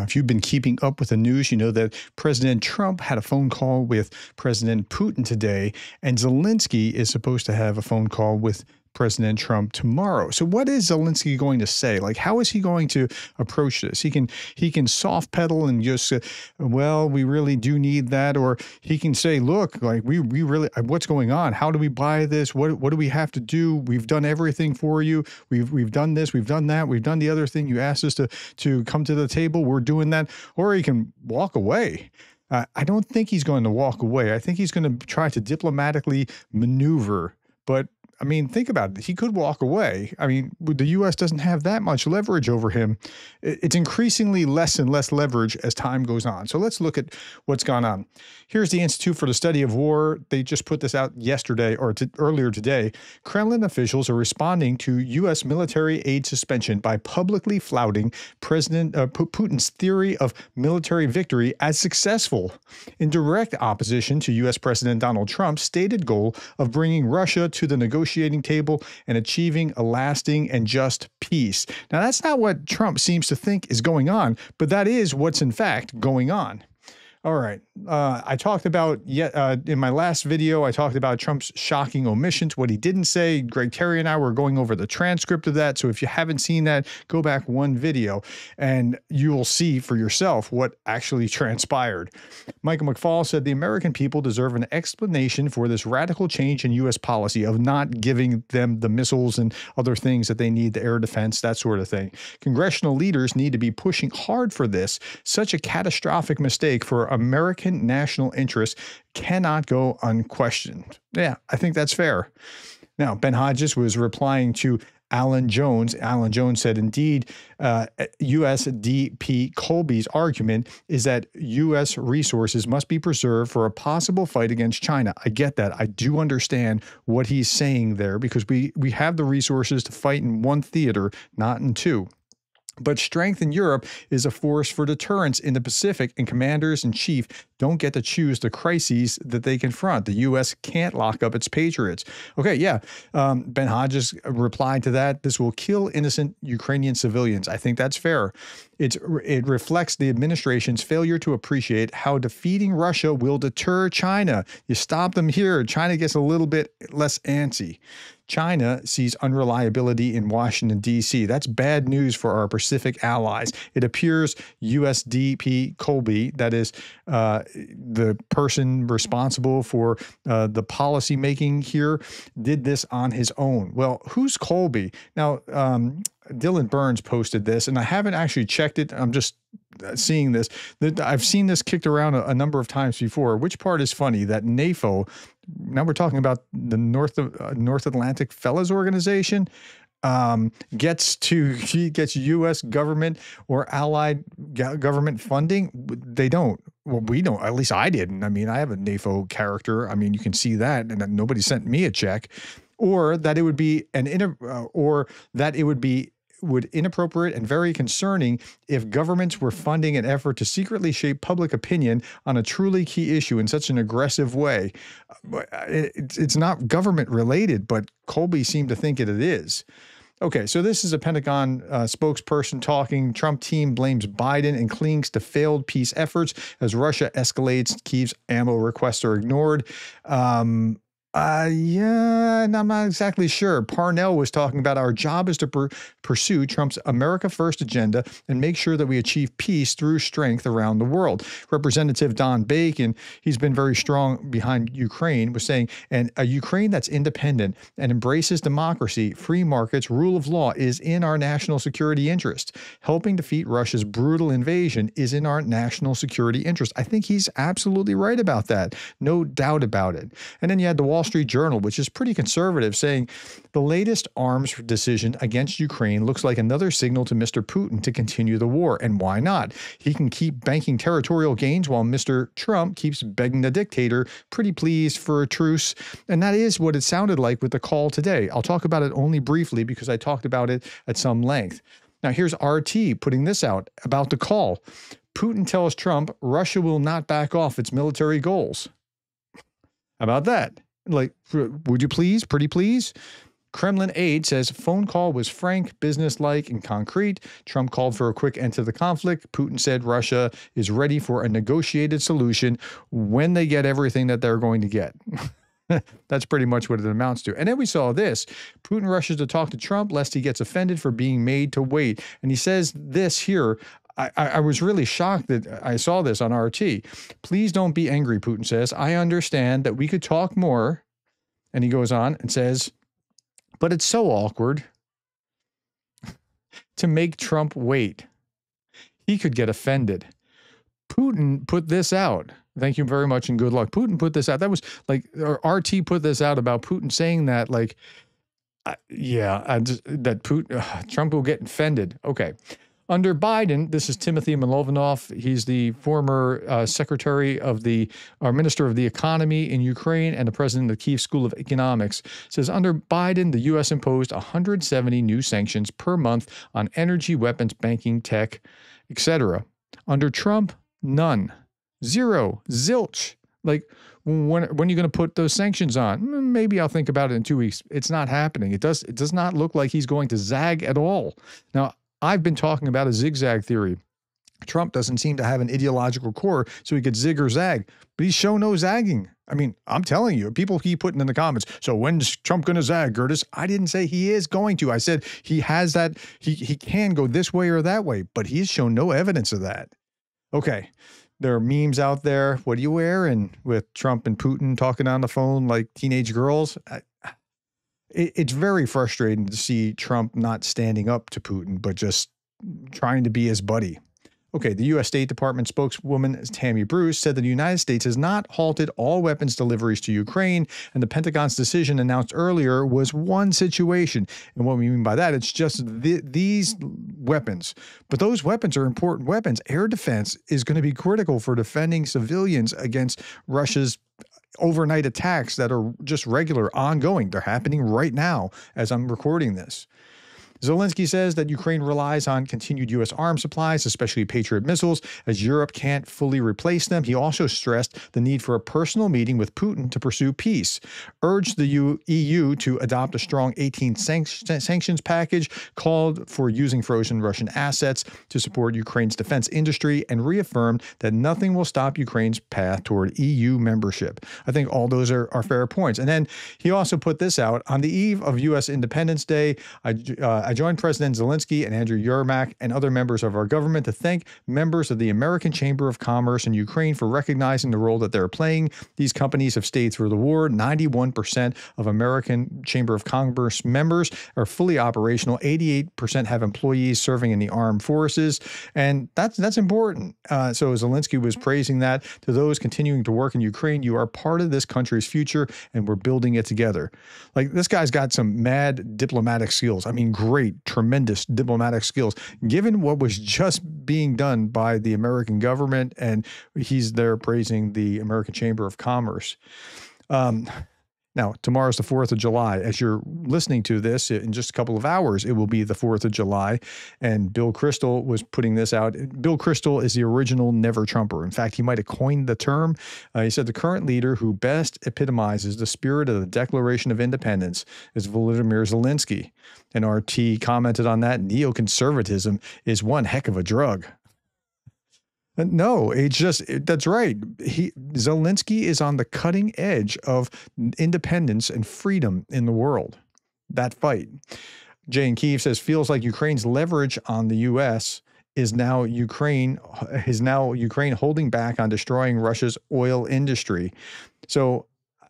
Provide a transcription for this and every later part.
Now, if you've been keeping up with the news, you know that President Trump had a phone call with President Putin today, and Zelensky is supposed to have a phone call with President Trump tomorrow. So what is Zelensky going to say? Like, how is he going to approach this? He can soft pedal and just, well, we really do need that. Or he can say, look, like we really, what's going on? How do we buy this? What do we have to do? We've done everything for you. We've done this. We've done that. We've done the other thing. You asked us to come to the table. We're doing that. Or he can walk away. I don't think he's going to walk away. I think he's going to try to diplomatically maneuver. But I mean, think about it. He could walk away. I mean, the U.S. doesn't have that much leverage over him. It's increasingly less and less leverage as time goes on. So let's look at what's gone on. Here's the Institute for the Study of War. They just put this out yesterday or earlier today. Kremlin officials are responding to U.S. military aid suspension by publicly flouting President Putin's theory of military victory as successful, in direct opposition to U.S. President Donald Trump's stated goal of bringing Russia to the negotiating table and achieving a lasting and just peace. Now, that's not what Trump seems to think is going on, but that is what's in fact going on. All right. I talked about in my last video, I talked about Trump's shocking omissions, what he didn't say. Greg Terry and I were going over the transcript of that. So if you haven't seen that, go back one video and you will see for yourself what actually transpired. Michael McFaul said the American people deserve an explanation for this radical change in U.S. policy of not giving them the missiles and other things that they need, the air defense, that sort of thing. Congressional leaders need to be pushing hard for this. Such a catastrophic mistake for American national interests cannot go unquestioned. Yeah, I think that's fair. Now, Ben Hodges was replying to Alan Jones. Alan Jones said, indeed, USDP Colby's argument is that U.S. resources must be preserved for a possible fight against China. I get that. I do understand what he's saying there because we have the resources to fight in one theater, not in two. But strength in Europe is a force for deterrence in the Pacific, and commanders-in-chief don't get to choose the crises that they confront. The U.S. can't lock up its patriots. Okay, yeah. Ben Hodges replied to that. This will kill innocent Ukrainian civilians. I think that's fair. It reflects the administration's failure to appreciate how defeating Russia will deter China. You stop them here, China gets a little bit less antsy. China sees unreliability in Washington, D.C. That's bad news for our Pacific allies. It appears USDP Colby, that is the person responsible for the policy making here, did this on his own. Well, who's Colby? Now, Dylan Burns posted this, and I haven't actually checked it. I'm just seeing this. I've seen this kicked around a number of times before. Which part is funny? That NAFO, now we're talking about the North Atlantic Fellows Organization, gets U.S. government or allied government funding. They don't. Well, we don't. At least I didn't. I mean, I have a NAFO character. I mean, you can see that, and nobody sent me a check. Or that it would be inappropriate and very concerning if governments were funding an effort to secretly shape public opinion on a truly key issue in such an aggressive way. It's not government related, but Colby seemed to think it is. Okay, so this is a Pentagon spokesperson talking. Trump team blames Biden and clings to failed peace efforts as Russia escalates. Kyiv's ammo requests are ignored. Yeah, and I'm not exactly sure. Parnell was talking about our job is to pursue Trump's America First agenda and make sure that we achieve peace through strength around the world. Representative Don Bacon, he's been very strong behind Ukraine, was saying, and a Ukraine that's independent and embraces democracy, free markets, rule of law is in our national security interest. Helping defeat Russia's brutal invasion is in our national security interest. I think he's absolutely right about that. No doubt about it. And then you had the Wall Street Journal, which is pretty conservative, saying the latest arms decision against Ukraine looks like another signal to Mr. Putin to continue the war. And why not? He can keep banking territorial gains while Mr. Trump keeps begging the dictator, pretty please for a truce. And that is what it sounded like with the call today. I'll talk about it only briefly because I talked about it at some length. Now, here's RT putting this out about the call. Putin tells Trump Russia will not back off its military goals. How about that? Like, would you please? Pretty please? Kremlin aide says phone call was frank, businesslike, and concrete. Trump called for a quick end to the conflict. Putin said Russia is ready for a negotiated solution when they get everything that they're going to get. That's pretty much what it amounts to. And then we saw this. Putin rushes to talk to Trump lest he gets offended for being made to wait. And he says this here. I was really shocked that I saw this on RT. Please don't be angry, Putin says. I understand that we could talk more. And he goes on and says, but it's so awkward to make Trump wait. He could get offended. Putin put this out. Thank you very much and good luck. Putin put this out. That was like, or RT put this out about Putin saying that, like, Trump will get offended. Okay. Under Biden, this is Timothy Milovanoff. He's the former Minister of the Economy in Ukraine and the president of the Kyiv School of Economics. Says under Biden, the U.S. imposed 170 new sanctions per month on energy, weapons, banking, tech, etc. Under Trump, none. Zero. Zilch. Like, when are you going to put those sanctions on? Maybe I'll think about it in 2 weeks. It's not happening. It does not look like he's going to zag at all. Now, I've been talking about a zigzag theory. Trump doesn't seem to have an ideological core, so he could zig or zag, but he's shown no zagging. I mean, I'm telling you, people keep putting in the comments, so when's Trump going to zag, Gerdes? I didn't say he is going to. I said he has that, he can go this way or that way, but he's shown no evidence of that. Okay, there are memes out there. What are you wearing with Trump and Putin talking on the phone like teenage girls? It's very frustrating to see Trump not standing up to Putin, but just trying to be his buddy. Okay, the U.S. State Department spokeswoman Tammy Bruce said that the United States has not halted all weapons deliveries to Ukraine, and the Pentagon's decision announced earlier was one situation. And what we mean by that, it's just these weapons. But those weapons are important weapons. Air defense is going to be critical for defending civilians against Russia's overnight attacks that are just regular, ongoing. They're happening right now as I'm recording this. Zelensky says that Ukraine relies on continued U.S. arms supplies, especially Patriot missiles, as Europe can't fully replace them. He also stressed the need for a personal meeting with Putin to pursue peace, urged the EU to adopt a strong 18 sanctions package, called for using frozen Russian assets to support Ukraine's defense industry, and reaffirmed that nothing will stop Ukraine's path toward EU membership. I think all those are fair points. And then he also put this out. On the eve of U.S. Independence Day, I joined President Zelensky and Andrew Yermak and other members of our government to thank members of the American Chamber of Commerce in Ukraine for recognizing the role that they're playing. These companies have stayed through the war. 91% of American Chamber of Commerce members are fully operational. 88% have employees serving in the armed forces. And that's important. So Zelensky was praising that. To those continuing to work in Ukraine, you are part of this country's future, and we're building it together. Like, this guy's got some mad diplomatic skills. I mean, great, tremendous diplomatic skills, given what was just being done by the American government, and he's there praising the American Chamber of Commerce. Now, tomorrow's the 4th of July. As you're listening to this, in just a couple of hours, it will be the 4th of July. And Bill Kristol was putting this out. Bill Kristol is the original Never Trumper. In fact, he might have coined the term. He said the current leader who best epitomizes the spirit of the Declaration of Independence is Volodymyr Zelensky. And RT commented on that. Neoconservatism is one heck of a drug. No, it's just, that's right. Zelensky is on the cutting edge of independence and freedom in the world. That fight. Jay in Kyiv says, feels like Ukraine's leverage on the U.S. is now Ukraine holding back on destroying Russia's oil industry. So,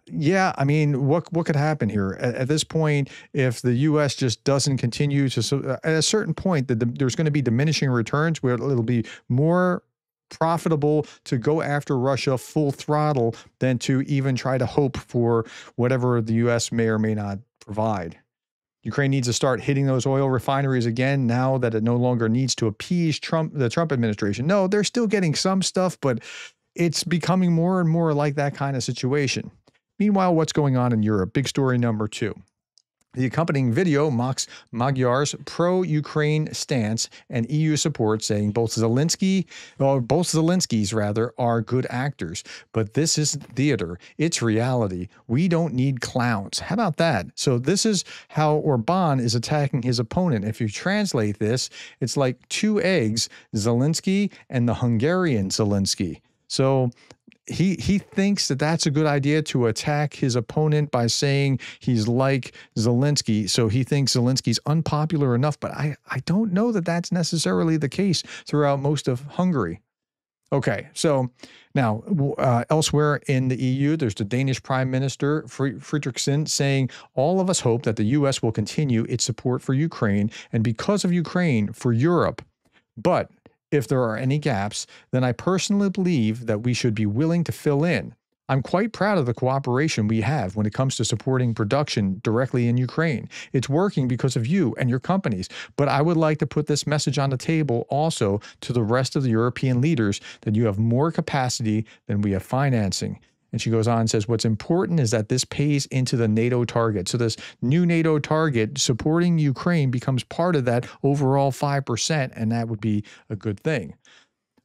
yeah, I mean, what could happen here at this point if the U.S. just doesn't continue to? At a certain point, there's going to be diminishing returns where it'll be more profitable to go after Russia full throttle than to even try to hope for whatever the U.S. may or may not provide. Ukraine needs to start hitting those oil refineries again now that it no longer needs to appease the Trump administration. No, they're still getting some stuff, but it's becoming more and more like that kind of situation. Meanwhile, what's going on in Europe? Big story number 2. The accompanying video mocks Magyar's pro-Ukraine stance and EU support, saying both Zelenskys rather, are good actors. But this isn't theater. It's reality. We don't need clowns. How about that? So this is how Orban is attacking his opponent. If you translate this, it's like two eggs, Zelensky and the Hungarian Zelensky. So he thinks that that's a good idea to attack his opponent by saying he's like Zelensky. So he thinks Zelensky's unpopular enough, but I don't know that that's necessarily the case throughout most of Hungary. Okay, so now elsewhere in the EU, there's the Danish Prime Minister Frederiksen saying, all of us hope that the U.S. will continue its support for Ukraine and because of Ukraine for Europe. But if there are any gaps, then I personally believe that we should be willing to fill in. I'm quite proud of the cooperation we have when it comes to supporting production directly in Ukraine. It's working because of you and your companies, but I would like to put this message on the table also to the rest of the European leaders that you have more capacity than we have financing. And she goes on and says, what's important is that this pays into the NATO target. So this new NATO target supporting Ukraine becomes part of that overall 5%, and that would be a good thing.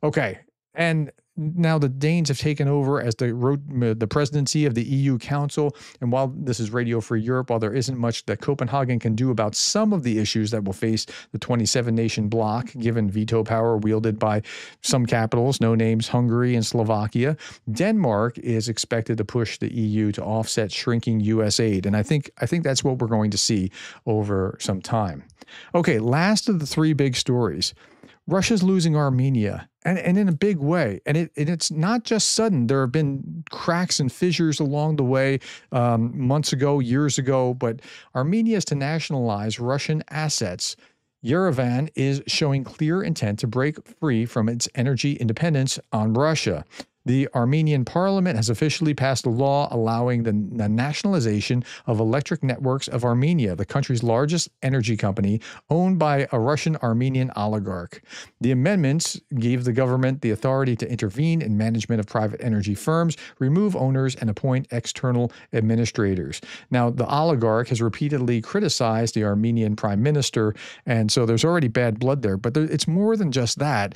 Okay, and now the Danes have taken over as the presidency of the EU Council. And while this is Radio Free Europe, while there isn't much that Copenhagen can do about some of the issues that will face the 27-nation bloc, given veto power wielded by some capitals, no names, Hungary and Slovakia, Denmark is expected to push the EU to offset shrinking U.S. aid. And I think that's what we're going to see over some time. Okay, last of the three big stories. Russia's losing Armenia, and in a big way. And it's not just sudden. There have been cracks and fissures along the way months ago, years ago, but Armenia is to nationalize Russian assets. Yerevan is showing clear intent to break free from its energy independence on Russia. The Armenian parliament has officially passed a law allowing the nationalization of Electric Networks of Armenia, the country's largest energy company, owned by a Russian-Armenian oligarch. The amendments gave the government the authority to intervene in management of private energy firms, remove owners, and appoint external administrators. Now, the oligarch has repeatedly criticized the Armenian prime minister, and so there's already bad blood there. But it's more than just that.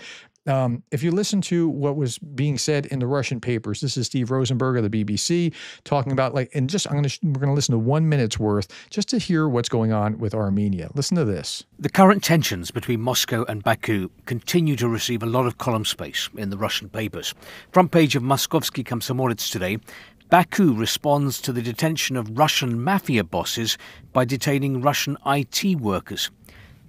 If you listen to what was being said in the Russian papers, this is Steve Rosenberg of the BBC talking about we're going to listen to 1 minute's worth just to hear what's going on with Armenia. Listen to this. The current tensions between Moscow and Baku continue to receive a lot of column space in the Russian papers. Front page of Moskovsky Komsomolets today. Baku responds to the detention of Russian mafia bosses by detaining Russian IT workers.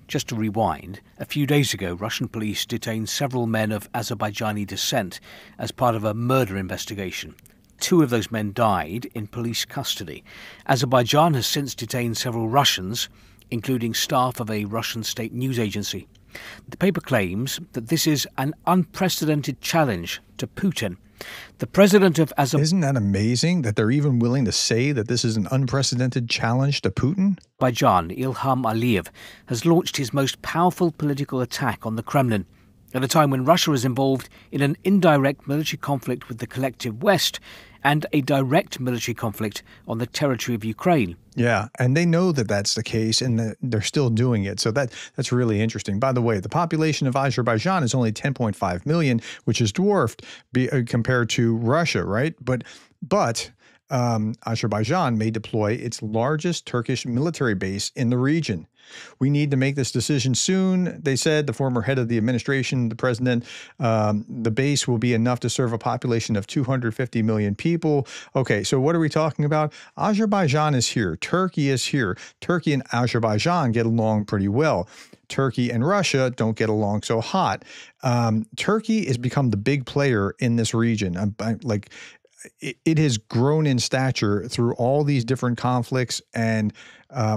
Just to rewind, a few days ago, Russian police detained several men of Azerbaijani descent as part of a murder investigation. 2 of those men died in police custody. Azerbaijan has since detained several Russians, including staff of a Russian state news agency. The paper claims that this is an unprecedented challenge to Putin. The president of Azerbaijan... Isn't that amazing that they're even willing to say that this is an unprecedented challenge to Putin? Ilham Aliyev, has launched his most powerful political attack on the Kremlin at a time when Russia is involved in an indirect military conflict with the collective West and a direct military conflict on the territory of Ukraine. Yeah, and they know that that's the case, and they're still doing it. So that's really interesting. By the way, the population of Azerbaijan is only 10.5 million, which is dwarfed compared to Russia, right? But Azerbaijan may deploy its largest Turkish military base in the region. We need to make this decision soon, they said, the former head of the administration, the president. The base will be enough to serve a population of 250 million people. Okay, so what are we talking about? Azerbaijan is here. Turkey is here. Turkey and Azerbaijan get along pretty well. Turkey and Russia don't get along so hot. Turkey has become the big player in this region. It has grown in stature through all these different conflicts, and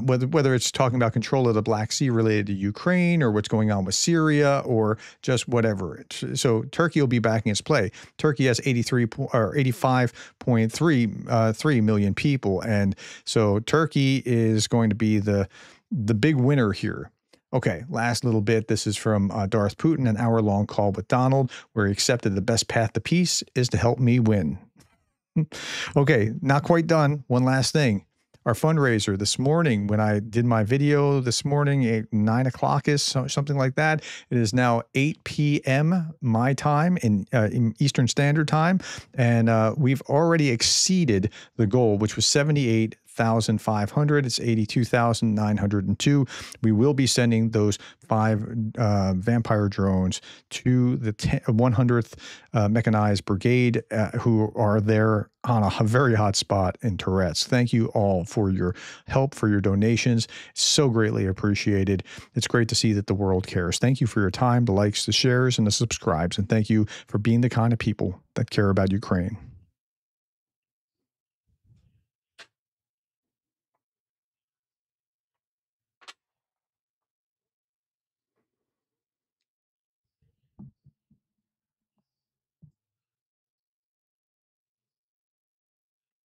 whether it's talking about control of the Black Sea related to Ukraine or what's going on with Syria or just whatever. So Turkey will be backing its play. Turkey has 85.3 million people, and so Turkey is going to be the big winner here. Okay, last little bit. This is from Darth Putin, an hour-long call with Donald, where he accepted the best path to peace is to help me win. Okay, not quite done. One last thing. our fundraiser this morning. When I did my video this morning at 9 o'clock is something like that. It is now 8 p.m. my time in Eastern Standard Time, and we've already exceeded the goal, which was 78,500. It's 82,902. We will be sending those 5 vampire drones to the 100th Mechanized Brigade, who are there on a very hot spot in Tourette's. Thank you all for your help, for your donations. So greatly appreciated. It's great to see that the world cares. Thank you for your time, the likes, the shares, and the subscribes. And thank you for being the kind of people that care about Ukraine.